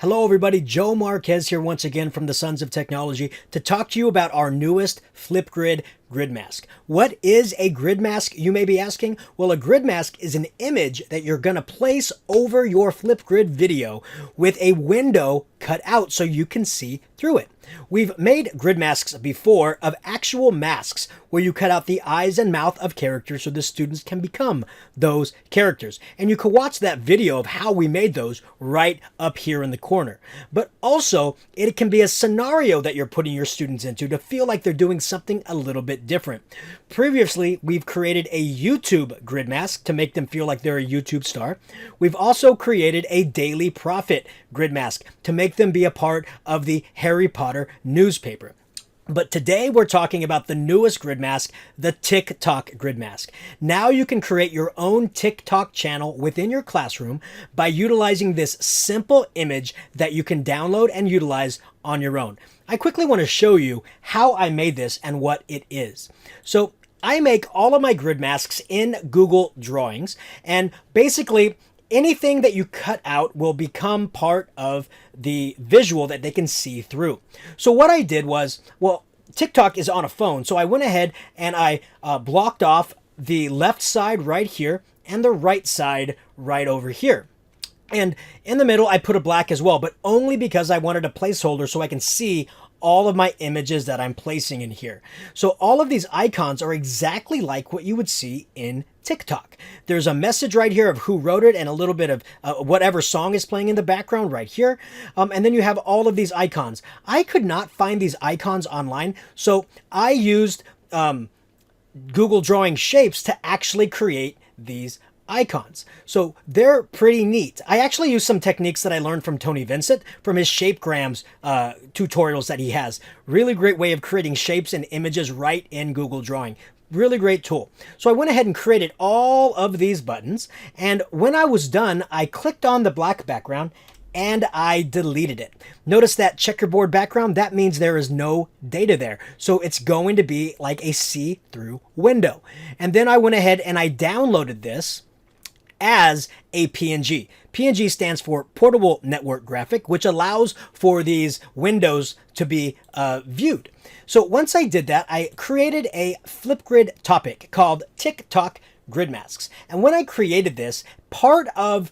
Hello everybody, Joe Marquez here once again from the Sons of Technology to talk to you about our newest Flipgrid grid mask. What is a grid mask, you may be asking? Well, a grid mask is an image that you're going to place over your Flipgrid video with a window cut out so you can see through it. We've made grid masks before of actual masks where you cut out the eyes and mouth of characters so the students can become those characters. And you can watch that video of how we made those right up here in the corner. But also, it can be a scenario that you're putting your students into to feel like they're doing something a little bit different. Previously, we've created a YouTube grid mask to make them feel like they're a YouTube star. We've also created a Daily Prophet grid mask to make them be a part of the Harry Potter newspaper. But today we're talking about the newest grid mask, the TikTok grid mask. Now you can create your own TikTok channel within your classroom by utilizing this simple image that you can download and utilize on your own. I quickly want to show you how I made this and what it is. So I make all of my grid masks in Google Drawings, and basically anything that you cut out will become part of the visual that they can see through. So what I did was, well, TikTok is on a phone, so I went ahead and I blocked off the left side right here and the right side right over here. And in the middle, I put a black as well, but only because I wanted a placeholder so I can see all of my images that I'm placing in here. So all of these icons are exactly like what you would see in TikTok. There's a message right here of who wrote it and a little bit of whatever song is playing in the background right here. And then you have all of these icons. I could not find these icons online, so I used Google Drawing Shapes to actually create these icons. So they're pretty neat. I actually use some techniques that I learned from Tony Vincent from his Shapegrams tutorials that he has. Really great way of creating shapes and images right in Google Drawing. Really great tool. So I went ahead and created all of these buttons, and when I was done, I clicked on the black background and I deleted it. Notice that checkerboard background, that means there is no data there. So it's going to be like a see-through window. And then I went ahead and I downloaded this as a PNG. PNG stands for Portable Network Graphic, which allows for these windows to be viewed. So once I did that, I created a Flipgrid topic called TikTok Grid Masks. And when I created this, part of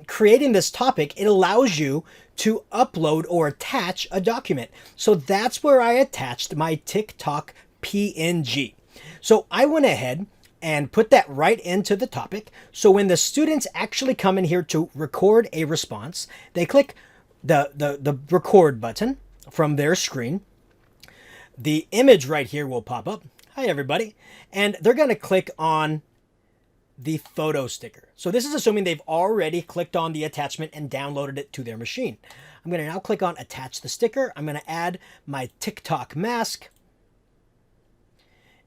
creating this topic, it allows you to upload or attach a document. So that's where I attached my TikTok PNG. So I went ahead and put that right into the topic. So when the students actually come in here to record a response, they click the record button from their screen. The image right here will pop up. Hi, everybody. And they're going to click on the photo sticker. So this is assuming they've already clicked on the attachment and downloaded it to their machine. I'm going to now click on attach the sticker. I'm going to add my TikTok mask.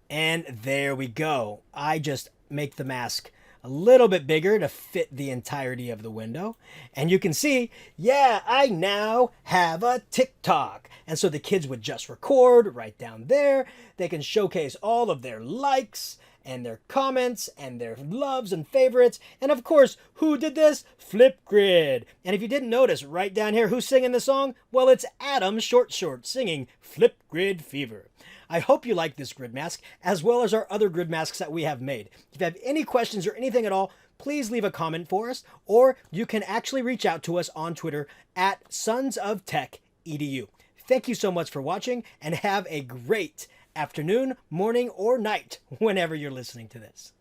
And there we go. I just make the mask a little bit bigger to fit the entirety of the window. And you can see, yeah, I now have a TikTok. And so the kids would just record right down there. They can showcase all of their likes and their comments and their loves and favorites. And of course, who did this? Flipgrid. And if you didn't notice, right down here, who's singing the song? Well, it's Adam Short singing Flipgrid Fever. I hope you like this grid mask, as well as our other grid masks that we have made. If you have any questions or anything at all, please leave a comment for us, or you can actually reach out to us on Twitter at sonsoftech.edu. Thank you so much for watching, and have a great afternoon, morning, or night whenever you're listening to this.